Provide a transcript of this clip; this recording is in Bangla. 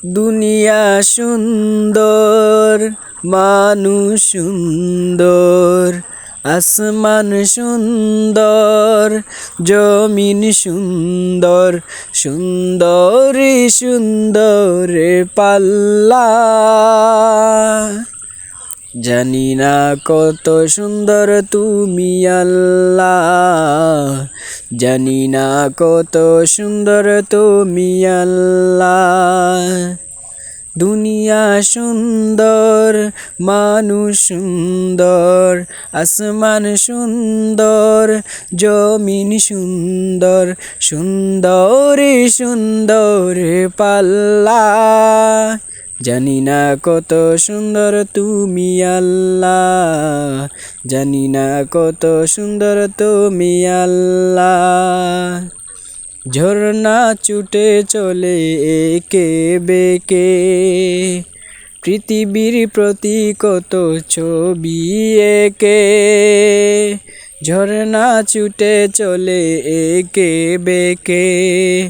দুনিয়া সুন্দর, মানুষ সুন্দর, আসমান সুন্দর, জমিন সুন্দর, সুন্দরী সুন্দর পাল্লা। জানি না কত সুন্দর তুমি আল্লাহ, জানি না কত সুন্দর তুমি আল্লাহ। দুনিয়া সুন্দর, মানুষ সুন্দর, আসমান সুন্দর, জমিন সুন্দর, সুন্দরী সুন্দর পাল্লা। জানি না কত সুন্দর তুমি আল্লাহ, জানি না কত সুন্দর তুমি আল্লাহ। ঝর্ণা ছুটে চলে একে বেঁকে, পৃথিবীর প্রতি কত ছবি এঁকে। ঝর্ণা ছুটে চলে একে বেঁকে,